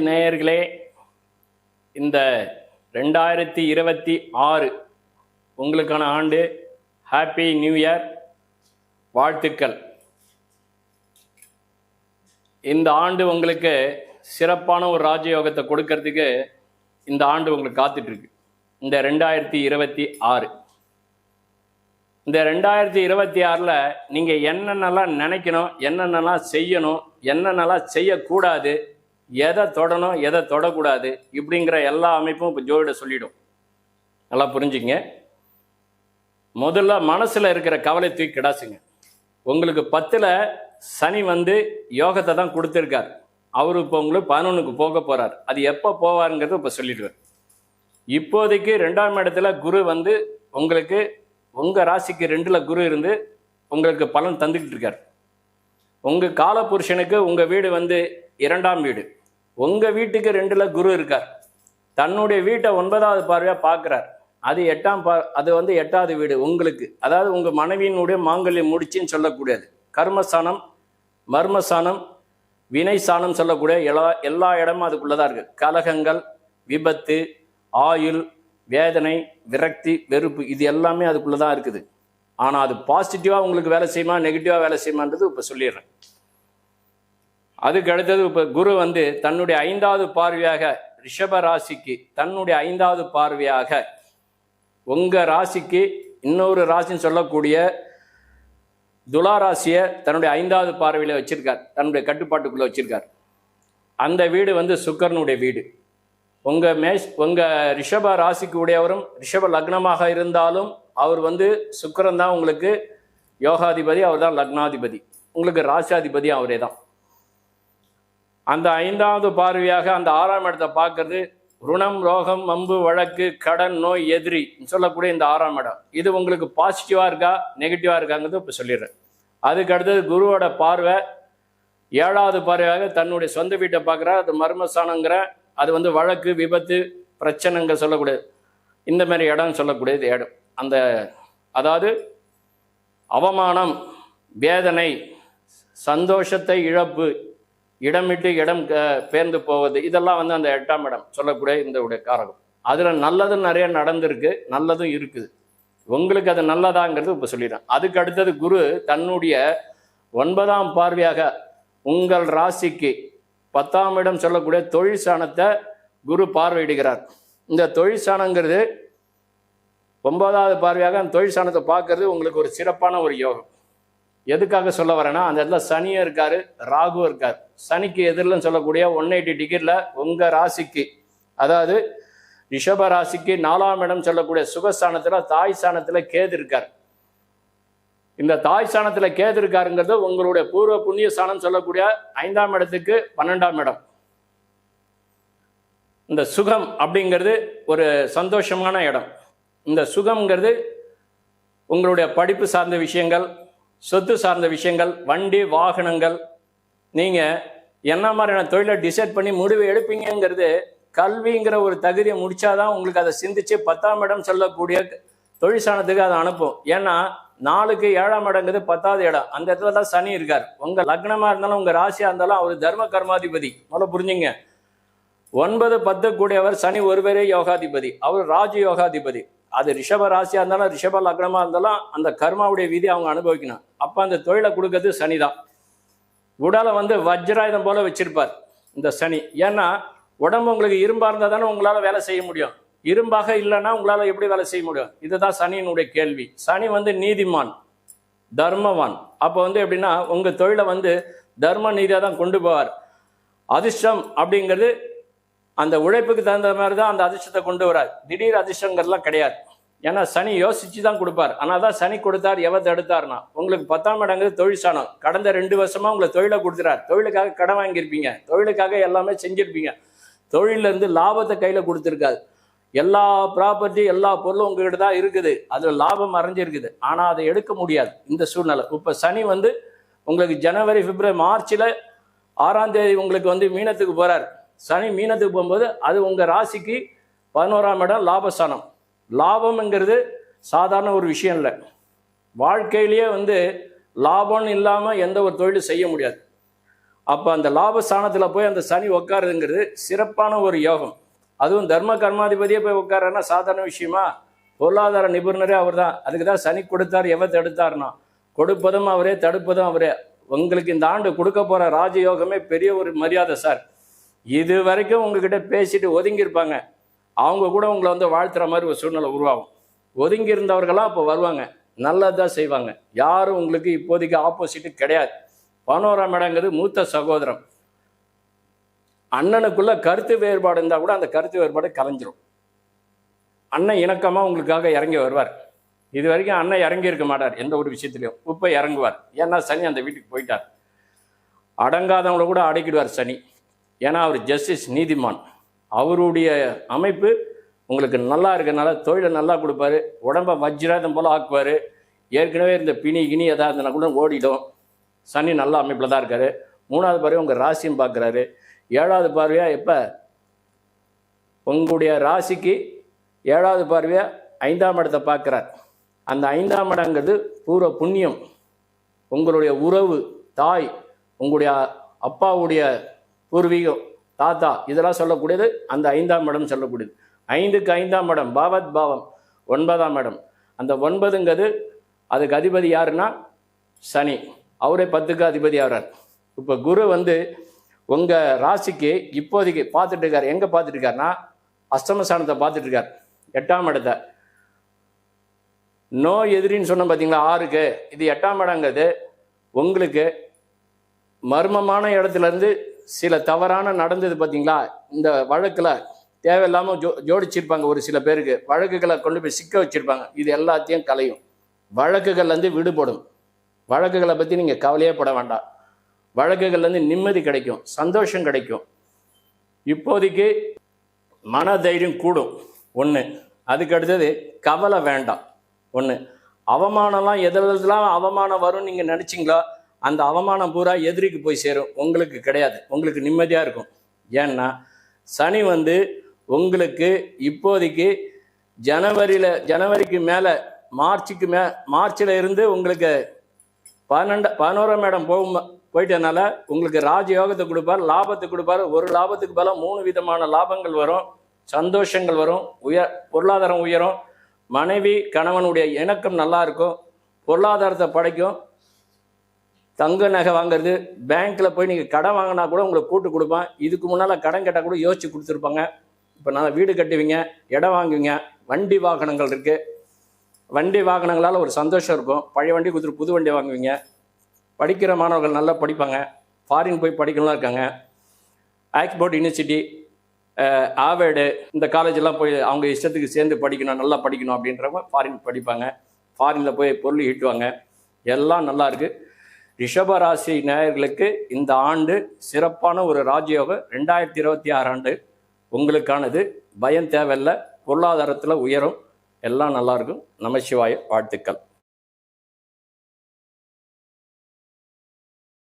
நேயர்களே, இந்த 2026 உங்களுக்கான ஆண்டு. ஹாப்பி நியூ இயர், வாழ்த்துக்கள். இந்த ஆண்டு உங்களுக்கு சிறப்பான ஒரு ராஜயோகத்தை கொடுக்கறதுக்கு இந்த ஆண்டு உங்களுக்கு காத்துட்ருக்கு. இந்த 2026 இந்த 2026 நீங்கள் என்னென்னலாம் நினைக்கணும், என்னென்னலாம் செய்யணும், என்னென்னலாம் செய்யக்கூடாது, எதை தொடணும் எதை தொடக்கூடாது, இப்படிங்கிற எல்லா அமைப்பும் இப்போ ஜோதிட சொல்லிடும். நல்லா புரிஞ்சுங்க. முதல்ல மனசில் இருக்கிற கவலை தூக்கி கிடாசுங்க. உங்களுக்கு 10ல் சனி யோகத்தை தான் கொடுத்துருக்கார். அவர் இப்போ உங்களுக்கு 11க்கு போக போகிறார். அது எப்போ போவாருங்கிறது இப்போ சொல்லிடுவார். இப்போதைக்கு 2ஆம் இடத்துல குரு உங்களுக்கு உங்கள் ராசிக்கு 2ல் குரு இருந்து உங்களுக்கு பலன் தந்துக்கிட்டு இருக்கார். உங்கள் காலபுருஷனுக்கு உங்கள் வீடு 2ஆம் வீடு. உங்கள் வீட்டுக்கு 2ல் குரு இருக்கார். தன்னுடைய வீட்டை 9வது பார்வையாக பார்க்குறார். அது 8வது வீடு உங்களுக்கு. அதாவது உங்கள் மனைவியினுடைய மாங்கல்யம் முடிச்சுன்னு சொல்லக்கூடியது. கர்மஸ்தானம், மர்மஸ்தானம், வினைஸ்தானம் சொல்லக்கூடிய எல்லா இடமும் அதுக்குள்ளே தான் இருக்குது. கலகங்கள், விபத்து, ஆயுள், வேதனை, விரக்தி, வெறுப்பு, இது எல்லாமே அதுக்குள்ளே தான் இருக்குது. ஆனால் அது பாசிட்டிவாக உங்களுக்கு வேலை செய்யுமா, நெகட்டிவாக வேலை செய்யுமான்றது இப்போ சொல்லிடுறேன். அதுக்கு அடுத்தது இப்போ குரு தன்னுடைய 5வது பார்வையாக ரிஷப ராசிக்கு, தன்னுடைய 5வது பார்வையாக உங்கள் ராசிக்கு இன்னொரு ராசின்னு சொல்லக்கூடிய துலா ராசியை தன்னுடைய 5வது பார்வையில் வச்சிருக்கார். தன்னுடைய கட்டுப்பாட்டுக்குள்ளே வச்சிருக்கார். அந்த வீடு சுக்கிரனுடைய வீடு. உங்கள் ரிஷப ராசிக்கு உடையவரும் ரிஷப லக்னமாக இருந்தாலும் அவர் சுக்கிரன் தான் உங்களுக்கு யோகாதிபதி, அவர் தான் லக்னாதிபதி, உங்களுக்கு ராசியாதிபதி அவரே தான். அந்த 5வது பார்வையாக அந்த 6ஆம் இடத்தை பார்க்கறது ருணம், ரோகம், வம்பு, வழக்கு, கடன், நோய், எதிரி சொல்லக்கூடிய இந்த 6ஆம் இடம். இது உங்களுக்கு பாசிட்டிவாக இருக்கா நெகட்டிவாக இருக்காங்கிறது இப்போ சொல்லிடுறேன். அதுக்கு அடுத்தது குருவோட பார்வை 7வது பார்வையாக தன்னுடைய சொந்த வீட்டை பார்க்குறார். அது மர்மஸ்தானங்கிற, அது வழக்கு, விபத்து, பிரச்சனைங்க சொல்லக்கூடியது. இந்த மாதிரி இடம் சொல்லக்கூடியது இடம். அதாவது அவமானம், வேதனை, சந்தோஷத்தை இழப்பு, இடம் விட்டு இடம் பேர்ந்து போவது, இதெல்லாம் அந்த 8ஆம் இடம் சொல்லக்கூடிய இந்த உடைய காரகம். அதில் நல்லதும் நிறைய நடந்திருக்கு, நல்லதும் இருக்குது. உங்களுக்கு அது நல்லதாங்கிறது இப்போ சொல்லிடுறேன். அதுக்கு அடுத்தது குரு தன்னுடைய 9ஆம் பார்வையாக உங்கள் ராசிக்கு 10ஆம் இடம் சொல்லக்கூடிய தொழில் ஸ்தானத்தை குரு பார்வையிடுகிறார். இந்த தொழில் ஸ்தானங்கிறது 9வது பார்வையாக அந்த தொழில் ஸ்தானத்தை பார்க்கறது உங்களுக்கு ஒரு சிறப்பான ஒரு யோகம். எதுக்காக சொல்ல வரேன்னா, அந்த இடத்துல சனியும் இருக்காரு, ராகுவும் இருக்கார். சனிக்கு எதிரில் சொல்லக்கூடிய 180 டிகிரியில் உங்கள் ராசிக்கு, அதாவது ரிஷப ராசிக்கு 4ஆம் இடம் சொல்லக்கூடிய சுகஸ்தானத்தில் தாய் ஸ்தானத்தில் கேது இருக்கார். இந்த தாய் ஸ்தானத்தில் கேது இருக்காருங்கிறது உங்களுடைய பூர்வ புண்ணிய ஸ்தானம் சொல்லக்கூடிய 5ஆம் இடத்துக்கு 12ஆம் இடம். இந்த சுகம் அப்படிங்கிறது ஒரு சந்தோஷமான இடம். இந்த சுகம்ங்கிறது உங்களுடைய படிப்பு சார்ந்த விஷயங்கள், சொத்து சார்ந்த விஷயங்கள், வண்டி வாகனங்கள், நீங்கள் என்ன மாதிரியான தொழிலை டிசைட் பண்ணி முடிவு எடுப்பீங்கிறது கல்விங்கிற ஒரு தகுதியை முடிச்சாதான் உங்களுக்கு அதை சிந்திச்சு 10ஆம் இடம் சொல்லக்கூடிய தொழில் ஸ்தானத்துக்கு அதை அனுப்பும். ஏன்னா 4க்கு 7ஆம் இடங்கிறது 10வது இடம். அந்த இடத்துல தான் சனி இருக்கார். உங்கள் லக்னமாக இருந்தாலும் உங்கள் ராசியாக இருந்தாலும் அவர் தர்ம கர்மாதிபதி. முதல்ல புரிஞ்சுங்க. 9, 10 கூடியவர் சனி ஒருவரே யோகாதிபதி, அவர் ராஜ யோகாதிபதி. அது ரிஷப ராசியாக இருந்தாலும் ரிஷப லக்னமாக இருந்தாலும் அந்த கர்மாவுடைய விதி அவங்க அனுபவிக்கணும். அப்போ அந்த தொழிலை கொடுக்கறது சனி தான். உடலை வஜ்ராயுதம் போல வச்சிருப்பார் இந்த சனி. ஏன்னா உடம்பு உங்களுக்கு இரும்பாக இருந்தால் தானே உங்களால் வேலை செய்ய முடியும். இரும்பாக இல்லைன்னா உங்களால் எப்படி வேலை செய்ய முடியும்? இதுதான் சனியினுடைய கேள்வி. சனி நீதிமான், தர்மவான். அப்போ எப்படின்னா உங்கள் தொழிலை தர்ம நீதியாக தான் கொண்டு போவார். அதிர்ஷ்டம் அப்படிங்கிறது அந்த உழைப்புக்கு தகுந்த மாதிரி தான் அந்த அதிர்ஷ்டத்தை கொண்டு வரார். திடீர் அதிர்ஷ்டங்கிறதுலாம் கிடையாது. ஏன்னா சனி யோசிச்சு தான் கொடுப்பார். ஆனால் தான் சனி கொடுத்தார், எவர் தடுத்தார்னா உங்களுக்கு 10ஆம் இடங்கிறது தொழில் ஸ்தானம். கடந்த 2 வருஷமா உங்களுக்கு தொழிலை கொடுத்துறார். தொழிலுக்காக கடன் வாங்கியிருப்பீங்க, தொழிலுக்காக எல்லாமே செஞ்சிருப்பீங்க. தொழிலிருந்து லாபத்தை கையில் கொடுத்துருக்காது. எல்லா ப்ராப்பர்ட்டி, எல்லா பொருளும் உங்ககிட்ட தான் இருக்குது. அதில் லாபம் மறைஞ்சிருக்குது. ஆனால் அதை எடுக்க முடியாது இந்த சூழ்நிலை. இப்போ சனி உங்களுக்கு ஜனவரி, பிப்ரவரி, மார்ச்சில் 6ஆம் தேதி உங்களுக்கு மீனத்துக்கு போகிறார். சனி மீனத்துக்கு போகும்போது அது உங்கள் ராசிக்கு 11ஆம் இடம் லாபஸ்தானம். லாபம்ங்கிறது சாதாரண ஒரு விஷயம் இல்லை. வாழ்க்கையிலேயே லாபம்னு இல்லாமல் எந்த ஒரு தொழிலும் செய்ய முடியாது. அப்போ அந்த லாபஸ்தானத்தில் போய் அந்த சனி உட்காருதுங்கிறது சிறப்பான ஒரு யோகம். அதுவும் தர்ம கர்மாதிபதியே போய் உட்காருன்னா சாதாரண விஷயமா? பொருளாதார நிபுணரே அவர் தான். அதுக்கு தான் சனி கொடுத்தார், எவ தடுத்தார்னா கொடுப்பதும் அவரே, தடுப்பதும் அவரே. உங்களுக்கு இந்த ஆண்டு கொடுக்க போகிற ராஜயோகமே பெரிய ஒரு மரியாதை சார். இது வரைக்கும் உங்ககிட்ட பேசிட்டு ஒதுங்கியிருப்பாங்க, அவங்க கூட உங்களை வந்து வாழ்த்துற மாதிரி ஒரு சூழ்நிலை உருவாகும். ஒதுங்கி இருந்தவர்களாம் இப்போ வருவாங்க, நல்லதாக செய்வாங்க. யாரும் உங்களுக்கு இப்போதைக்கு ஆப்போசிட்டு கிடையாது. 11ஆம் இடங்கிறது மூத்த சகோதரம். அண்ணனுக்குள்ள கருத்து வேறுபாடு இருந்தால் கூட அந்த கருத்து வேறுபாடு கலைஞ்சிரும். அண்ணன் இணக்கமாக உங்களுக்காக இறங்கி வருவார். இது வரைக்கும் அண்ணன் இறங்கி இருக்க மாட்டார் எந்த ஒரு விஷயத்துலையும், இப்போ இறங்குவார். ஏன்னா சனி அந்த வீட்டுக்கு போயிட்டார். அடங்காதவங்கள கூட அடக்கிடுவார் சனி. ஏன்னா அவர் ஜஸ்டிஸ், நீதிமான். அவருடைய அமைப்பு உங்களுக்கு நல்லா இருக்கிறதுனால தொழிலை நல்லா கொடுப்பாரு, உடம்பை வஜ்ராதம் போல் ஆக்குவார். ஏற்கனவே இருந்த பிணி கிணி எதாவது இருந்தால் கூட ஓடிடும். சனி நல்ல அமைப்பில் தான் இருக்கார். 3வது பார்வையாக உங்கள் ராசியும் பார்க்குறாரு. 7வது பார்வையாக எப்போ உங்களுடைய ராசிக்கு 7வது பார்வையாக 5ஆம் இடத்தை பார்க்குறார். அந்த 5ஆம் இடங்கிறது பூர்வ புண்ணியம். உங்களுடைய உறவு, தாய், உங்களுடைய அப்பாவுடைய பூர்வீகம், தாத்தா, இதெல்லாம் சொல்லக்கூடியது அந்த 5ஆம் இடம் சொல்லக்கூடியது. 5க்கு 5ஆம் இடம் பாவத் பாவம், 9ஆம் இடம். அந்த 9ங்கிறது அதுக்கு அதிபதி யாருன்னா சனி. அவரே 10க்கு அதிபதி ஆகிறார். இப்போ குரு வந்து உங்கள் ராசிக்கு இப்போதைக்கு பார்த்துட்டு இருக்கார். எங்கே பார்த்துட்டு இருக்காருன்னா அஷ்டமஸ்தானத்தை பார்த்துட்டு இருக்கார், 8ஆம் இடத்தை. நோ எதிரின்னு சொன்ன பார்த்தீங்களா 6க்கு, இது 8ஆம் இடங்கிறது உங்களுக்கு மர்மமான இடத்துலேருந்து சில தவறான நடந்தது பார்த்தீங்களா. இந்த வழக்கில் தேவையில்லாமல் ஜோடிச்சிருப்பாங்க. ஒரு சில பேருக்கு வழக்குகளை கொண்டு போய் சிக்க வச்சுருப்பாங்க. இது எல்லாத்தையும் கலையும். வழக்குகள்லேருந்து விடுபடும். வழக்குகளை பற்றி நீங்கள் கவலையே பட வேண்டாம். வழக்குகள்லேருந்து நிம்மதி கிடைக்கும், சந்தோஷம் கிடைக்கும். இப்போதைக்கு மனதைரியம் கூடும் ஒன்று. அதுக்கு அடுத்தது கவலை வேண்டாம் ஒன்று. அவமானம்லாம் எதெல்லாம் அவமானம் வரும்னு நீங்கள் நினச்சிங்களோ அந்த அவமானம் பூரா எதிரிக்கு போய் சேரும், உங்களுக்கு கிடையாது. உங்களுக்கு நிம்மதியாக இருக்கும். ஏன்னா சனி வந்து உங்களுக்கு இப்போதைக்கு ஜனவரிக்கு மேலே மார்ச்சில் இருந்து உங்களுக்கு 11ஆம் இடம் போயிட்டனால உங்களுக்கு ராஜயோகத்தை கொடுப்பார், லாபத்தை கொடுப்பார். ஒரு லாபத்துக்கு பல 3 விதமான லாபங்கள் வரும், சந்தோஷங்கள் வரும், பொருளாதாரம் உயரும், மனைவி கணவனுடைய இணக்கம் நல்லா இருக்கும், பொருளாதாரத்தை படைக்கும். தங்க நகை வாங்கிறது, பேங்க்கில் போய் நீங்கள் கடன் வாங்கினா கூட உங்களுக்கு கூட்டு கொடுப்பான். இதுக்கு முன்னால் கடன் கேட்டால் கூட யோசித்து கொடுத்துருப்பாங்க. இப்போ நான் வீடு கட்டுவீங்க, இடம் வாங்குவீங்க, வண்டி வாகனங்கள் இருக்குது. வண்டி வாகனங்களால் ஒரு சந்தோஷம் இருக்கும். பழைய வண்டி கொடுத்துட்டு புது வண்டி வாங்குவீங்க. படிக்கிற மாணவர்கள் நல்லா படிப்பாங்க, ஃபாரின் போய் படிக்கலாம் இருக்காங்க. ஆக்ஸ்போர்ட் யூனிவர்சிட்டி, ஆவேடு, இந்த காலேஜெல்லாம் போய் அவங்க இஷ்டத்துக்கு சேர்ந்து படிக்கணும், நல்லா படிக்கணும் அப்படின்றவங்க ஃபாரின் படிப்பாங்க. ஃபாரினில் போய் பொருள் ஈட்டுவாங்க. எல்லாம் நல்லா இருக்குது. ரிஷபராசி நேயர்களுக்கு இந்த ஆண்டு சிறப்பான ஒரு ராஜயோகம். 2026 ஆண்டு உங்களுக்கானது. பயம் தேவையில்லை, பொருளாதாரத்தில் உயரும், எல்லாம் நல்லாயிருக்கும். நமசிவாய வாழ்த்துக்கள்.